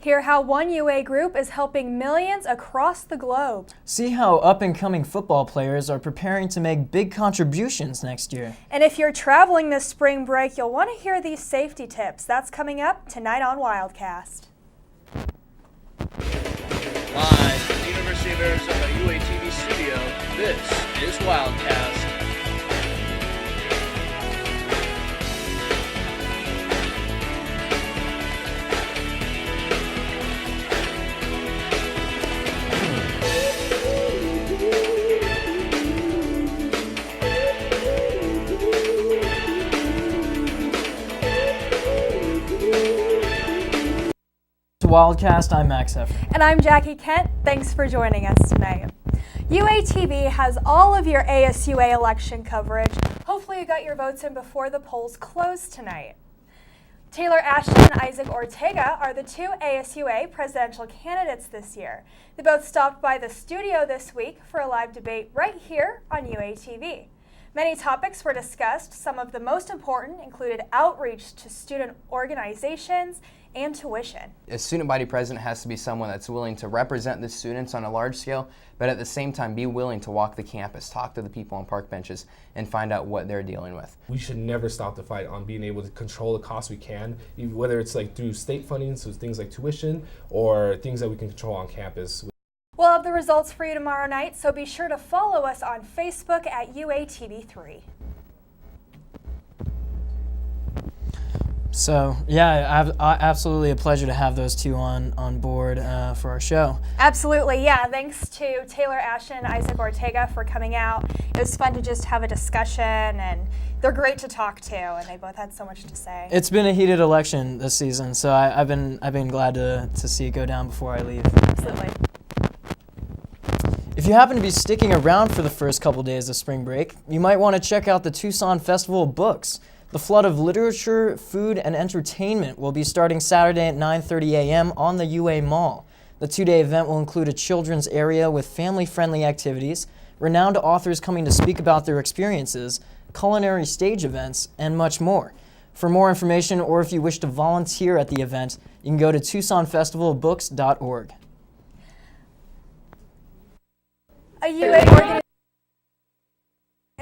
Hear how one UA group is helping millions across the globe. See how up-and-coming football players are preparing to make big contributions next year. And if you're traveling this spring break, you'll want to hear these safety tips. That's coming up tonight on Wildcast. Live from the University of Arizona UATV studio, this is Wildcast. Wildcast, I'm Max Efrein. And I'm Jackie Kent. Thanks for joining us tonight. UATV has all of your ASUA election coverage. Hopefully you got your votes in before the polls close tonight. Taylor Ashton and Isaac Ortega are the two ASUA presidential candidates this year. They both stopped by the studio this week for a live debate right here on UATV. Many topics were discussed. Some of the most important included outreach to student organizations and tuition. A student body president has to be someone that's willing to represent the students on a large scale, but at the same time be willing to walk the campus, talk to the people on park benches, and find out what they're dealing with. We should never stop the fight on being able to control the costs we can, whether it's like through state funding, so things like tuition, or things that we can control on campus. We'll have the results for you tomorrow night, so be sure to follow us on Facebook at UATV3. So, yeah, absolutely a pleasure to have those two on board for our show. Absolutely, yeah. Thanks to Taylor Ashton and Isaac Ortega for coming out. It was fun to just have a discussion, and they're great to talk to, and they both had so much to say. It's been a heated election this season, so I've been glad to see it go down before I leave. Absolutely. If you happen to be sticking around for the first couple days of spring break, you might want to check out the Tucson Festival of Books. The flood of literature, food, and entertainment will be starting Saturday at 9:30 a.m. on the UA Mall. The two-day event will include a children's area with family-friendly activities, renowned authors coming to speak about their experiences, culinary stage events, and much more. For more information, or if you wish to volunteer at the event, you can go to TucsonFestivalBooks.org. A UA organization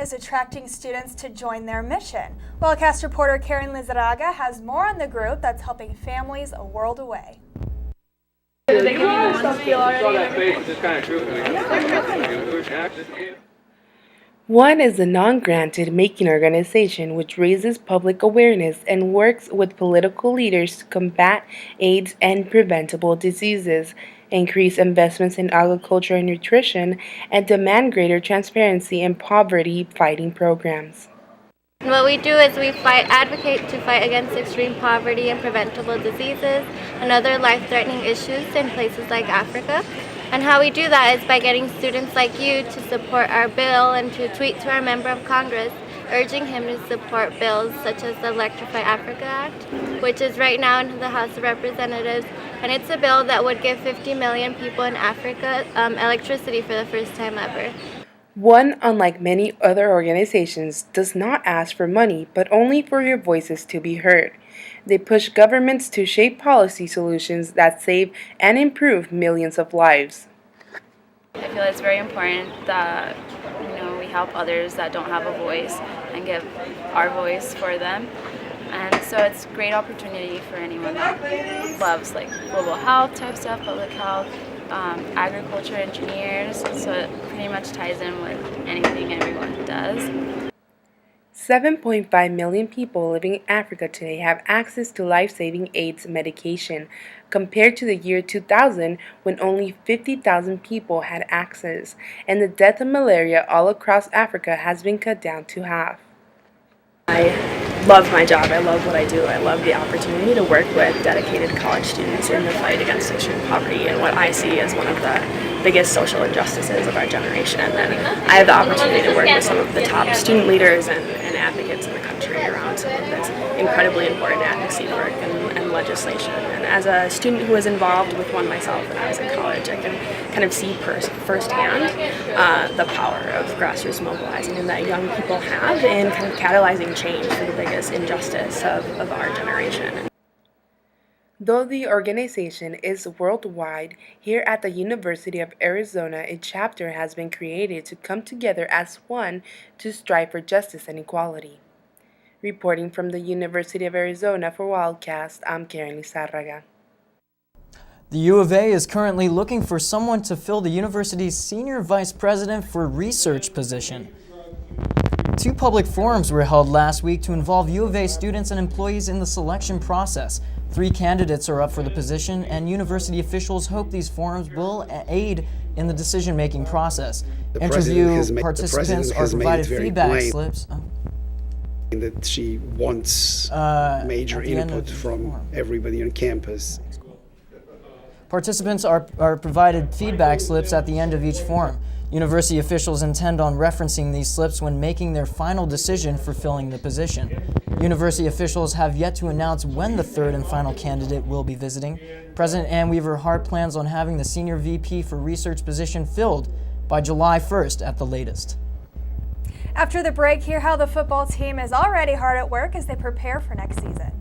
is attracting students to join their mission. Wildcast reporter Karen Lizarraga has more on the group that's helping families a world away. One is a non-granted making organization which raises public awareness and works with political leaders to combat AIDS and preventable diseases, increase investments in agriculture and nutrition, and demand greater transparency in poverty-fighting programs. What we do is we advocate to fight against extreme poverty and preventable diseases and other life-threatening issues in places like Africa. And how we do that is by getting students like you to support our bill and to tweet to our member of Congress urging him to support bills such as the Electrify Africa Act, which is right now in the House of Representatives, and it's a bill that would give 50 million people in Africa electricity for the first time ever. One, unlike many other organizations, does not ask for money, but only for your voices to be heard. They push governments to shape policy solutions that save and improve millions of lives. I feel it's very important that we help others that don't have a voice and give our voice for them. And so it's a great opportunity for anyone that loves like global health type stuff, public health, agriculture, engineers. So it pretty much ties in with anything everyone does. 7.5 million people living in Africa today have access to life-saving AIDS medication, compared to the year 2000 when only 50,000 people had access, and the death of malaria all across Africa has been cut down to half. I love my job. I love what I do. I love the opportunity to work with dedicated college students in the fight against extreme poverty and what I see as one of the biggest social injustices of our generation. And I have the opportunity to work with some of the top student leaders and advocates in the country around some of this incredibly important advocacy work and legislation. And as a student who was involved with one myself when I was in college, I can kind of see firsthand the power of grassroots mobilizing and that young people have in kind of catalyzing change for the biggest injustice of our generation. Though the organization is worldwide, here at the University of Arizona, a chapter has been created to come together as one to strive for justice and equality. Reporting from the University of Arizona for Wildcast, I'm Karen Lizarraga. The U of A is currently looking for someone to fill the university's senior vice president for research position. 2 public forums were held last week to involve U of A students and employees in the selection process. 3 candidates are up for the position, and university officials hope these forums will aid in the decision-making process. Interview participants are provided feedback slips. That she wants major input from everybody on campus. Participants are provided feedback slips at the end of each forum. University officials intend on referencing these slips when making their final decision for filling the position. University officials have yet to announce when the 3rd and final candidate will be visiting. President Ann Weaver Hart plans on having the senior VP for research position filled by July 1st at the latest. After the break, hear how the football team is already hard at work as they prepare for next season.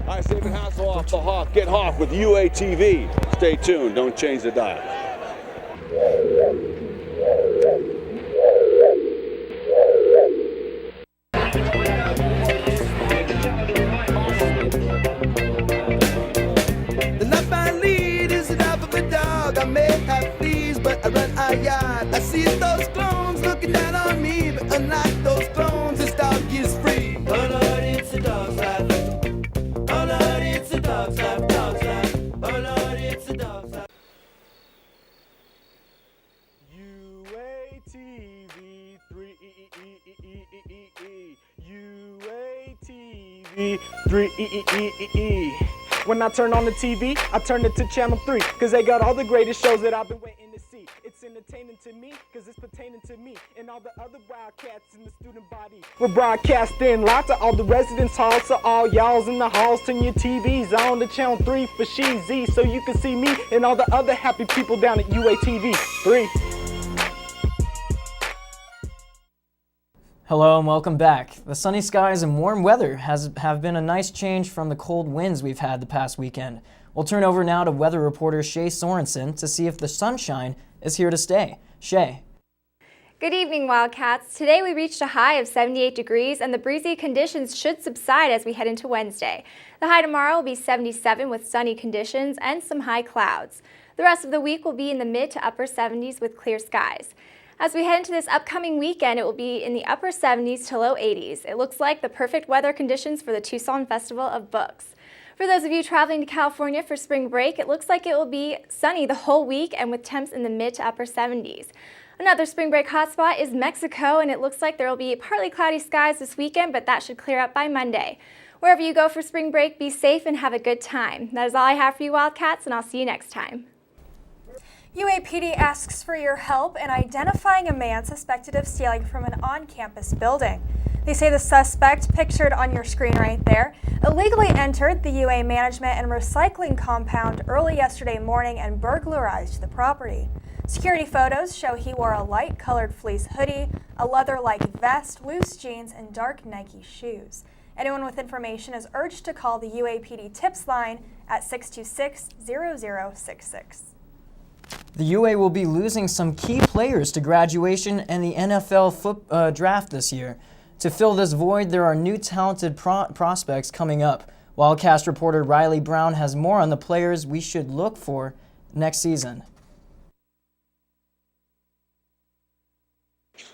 Hi, Stephen Hasselhoff, the Hawk. Get Hawk with UATV. Stay tuned. Don't change the dial. The left-hand lead is enough of a dog. I may have fleas, but I run a yard. I see those clones looking down on me, but unlike those clones, this dog is free. Oh Lord, it's a dog's life. Oh Lord, it's a dog's life, dog's life. Oh Lord, it's a dog's life. UATV 3 UATV 3 When I turn on the TV, I turn it to channel 3, cause they got all the greatest shows that I've been waiting to see. It's entertaining to me, cause it's pertaining to me and all the other Wildcats in the student body. We're broadcasting live to all the residence halls, so all y'all's in the halls, turn your TVs on to channel 3 for Sheezy, so you can see me and all the other happy people down at UATV 3. Hello and welcome back. The sunny skies and warm weather have been a nice change from the cold winds we've had the past weekend. We'll turn over now to weather reporter Shay Sorensen to see if the sunshine is here to stay. Shay. Good evening, Wildcats. Today we reached a high of 78 degrees and the breezy conditions should subside as we head into Wednesday. The high tomorrow will be 77 with sunny conditions and some high clouds. The rest of the week will be in the mid to upper 70s with clear skies. As we head into this upcoming weekend, it will be in the upper 70s to low 80s. It looks like the perfect weather conditions for the Tucson Festival of Books. For those of you traveling to California for spring break, it looks like it will be sunny the whole week and with temps in the mid to upper 70s. Another spring break hotspot is Mexico, and it looks like there will be partly cloudy skies this weekend, but that should clear up by Monday. Wherever you go for spring break, be safe and have a good time. That is all I have for you, Wildcats, and I'll see you next time. UAPD asks for your help in identifying a man suspected of stealing from an on-campus building. They say the suspect, pictured on your screen right there, illegally entered the UA Management and Recycling compound early yesterday morning and burglarized the property. Security photos show he wore a light-colored fleece hoodie, a leather-like vest, loose jeans, and dark Nike shoes. Anyone with information is urged to call the UAPD tips line at 626-0066. The UA will be losing some key players to graduation and the NFL draft this year. To fill this void, there are new talented prospects coming up. Wildcast reporter Riley Brown has more on the players we should look for next season.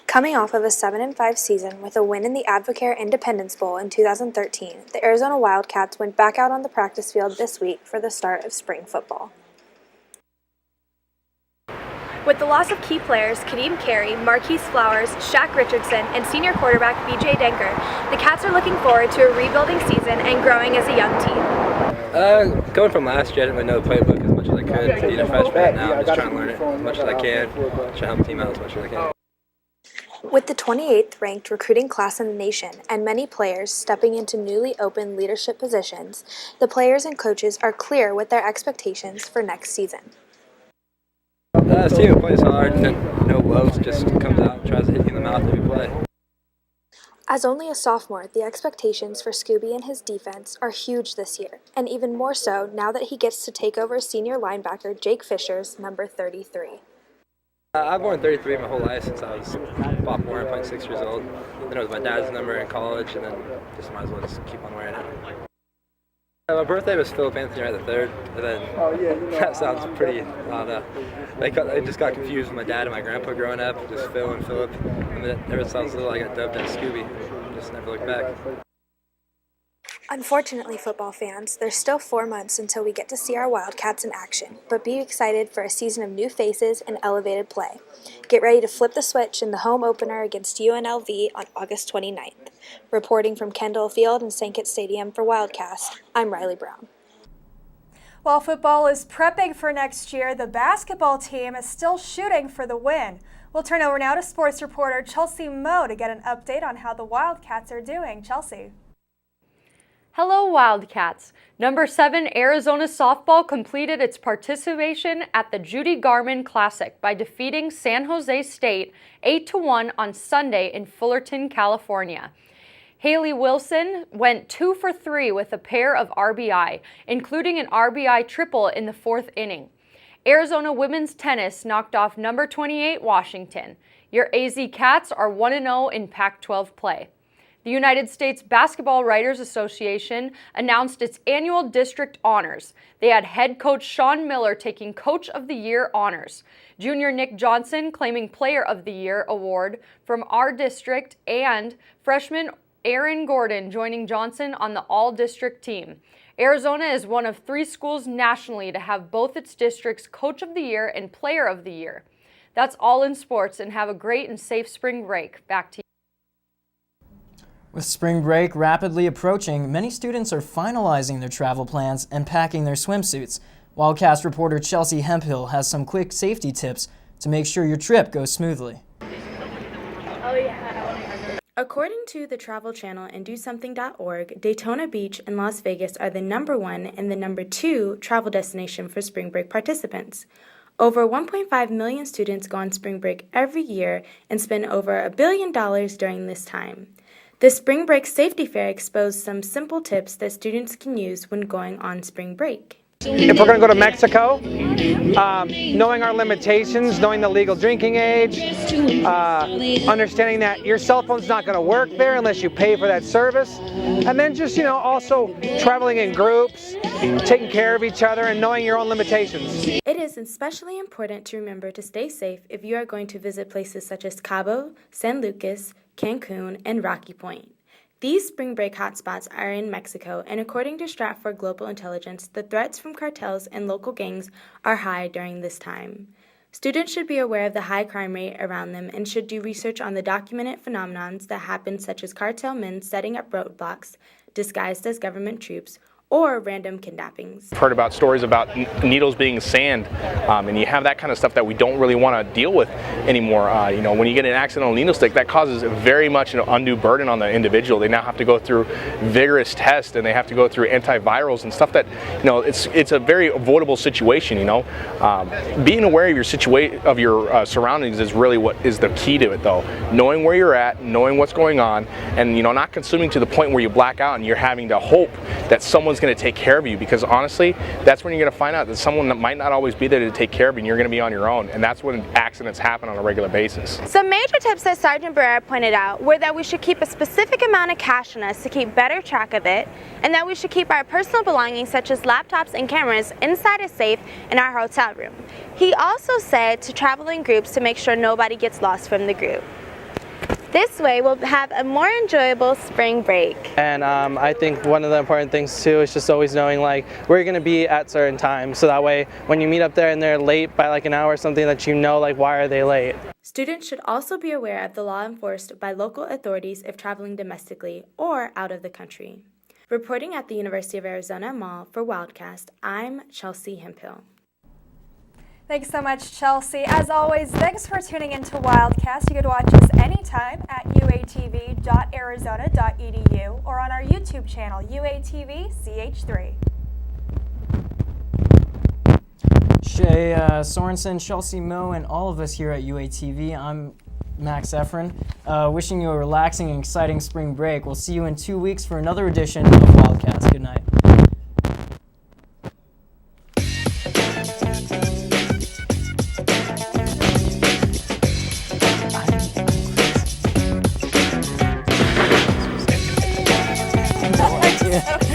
Coming off of a 7-5 season with a win in the Advocare Independence Bowl in 2013, the Arizona Wildcats went back out on the practice field this week for the start of spring football. With the loss of key players Kadeem Carey, Marquise Flowers, Shaq Richardson, and senior quarterback BJ Denker, the Cats are looking forward to a rebuilding season and growing as a young team. Going from last year, I didn't really know the playbook as much as I could. Being a freshman now, I'm just trying to learn it as much as I can, trying to help the team out as much as I can. With the 28th ranked recruiting class in the nation and many players stepping into newly open leadership positions, the players and coaches are clear with their expectations for next season. This team plays hard and no woes, just comes out and tries to hit you in the mouth every play. As only a sophomore, the expectations for Scooby and his defense are huge this year, and even more so now that he gets to take over senior linebacker Jake Fisher's number 33. I've worn 33 my whole life since I was a sophomore and playing 6 years old. Then it was my dad's number in college, and then just might as well just keep on wearing it. My birthday was Philip Anthony Wright III, and then that sounds pretty, I don't know. I just got confused with my dad and my grandpa growing up, just Phil and Philip. And then ever since I was little, I got dubbed as Scooby. Just never looked back. Unfortunately, football fans, there's still 4 months until we get to see our Wildcats in action, but be excited for a season of new faces and elevated play. Get ready to flip the switch in the home opener against UNLV on August 29th. Reporting from Kendall Field and St. Kitts Stadium for Wildcast, I'm Riley Brown. While football is prepping for next year, the basketball team is still shooting for the win. We'll turn over now to sports reporter Chelsea Moe to get an update on how the Wildcats are doing. Chelsea. Hello Wildcats! Number 7 Arizona softball completed its participation at the Judy Garman Classic by defeating San Jose State 8-1 on Sunday in Fullerton, California. Haley Wilson went 2 for 3 with a pair of RBI, including an RBI triple in the 4th inning. Arizona women's tennis knocked off number 28 Washington. Your AZ Cats are 1-0 in Pac-12 play. The United States Basketball Writers Association announced its annual district honors. They had head coach Sean Miller taking Coach of the Year honors, junior Nick Johnson claiming Player of the Year award from our district, and freshman Aaron Gordon joining Johnson on the all-district team. Arizona is one of 3 schools nationally to have both its districts Coach of the Year and Player of the Year. That's all in sports, and have a great and safe spring break. Back to you. With spring break rapidly approaching, many students are finalizing their travel plans and packing their swimsuits. Wildcast reporter Chelsea Hemphill has some quick safety tips to make sure your trip goes smoothly. According to the Travel Channel and DoSomething.org, Daytona Beach and Las Vegas are the number 1 and the number 2 travel destination for spring break participants. Over 1.5 million students go on spring break every year and spend over $1 billion during this time. The Spring Break Safety Fair exposed some simple tips that students can use when going on spring break. If we're going to go to Mexico, knowing our limitations, knowing the legal drinking age, understanding that your cell phone's not going to work there unless you pay for that service, and then just, also traveling in groups, taking care of each other, and knowing your own limitations. It is especially important to remember to stay safe if you are going to visit places such as Cabo, San Lucas, Cancun, and Rocky Point. These spring break hotspots are in Mexico, and according to Stratford Global Intelligence, the threats from cartels and local gangs are high during this time. Students should be aware of the high crime rate around them and should do research on the documented phenomena that happen, such as cartel men setting up roadblocks disguised as government troops, or random kidnappings. I've heard about stories about needles being sand, and you have that kind of stuff that we don't really want to deal with anymore. When you get an accidental needle stick, that causes very much an undue burden on the individual. They now have to go through vigorous tests, and they have to go through antivirals and stuff that, it's a very avoidable situation. Being aware of your surroundings is really what is the key to it, though. Knowing where you're at, knowing what's going on, and not consuming to the point where you black out and you're having to hope that someone's going to take care of you, because honestly, that's when you're going to find out that someone that might not always be there to take care of you, and you're going to be on your own, and that's when accidents happen on a regular basis. Some major tips that Sergeant Barrera pointed out were that we should keep a specific amount of cash on us to keep better track of it, and that we should keep our personal belongings such as laptops and cameras inside a safe in our hotel room. He also said to travel in groups to make sure nobody gets lost from the group. This way we'll have a more enjoyable spring break. And I think one of the important things too is just always knowing where you're going to be at certain times, so that way when you meet up there and they're late by an hour or something, that why are they late. Students should also be aware of the law enforced by local authorities if traveling domestically or out of the country. Reporting at the University of Arizona Mall for Wildcast, I'm Chelsea Hemphill. Thanks so much, Chelsea. As always, thanks for tuning into Wildcast. You can watch us anytime at uatv.arizona.edu or on our YouTube channel, UATV CH3. Shay Sorensen, Chelsea Moe, and all of us here at UATV, I'm Max Efrein, wishing you a relaxing and exciting spring break. We'll see you in 2 weeks for another edition of Wildcats. Good night. No idea.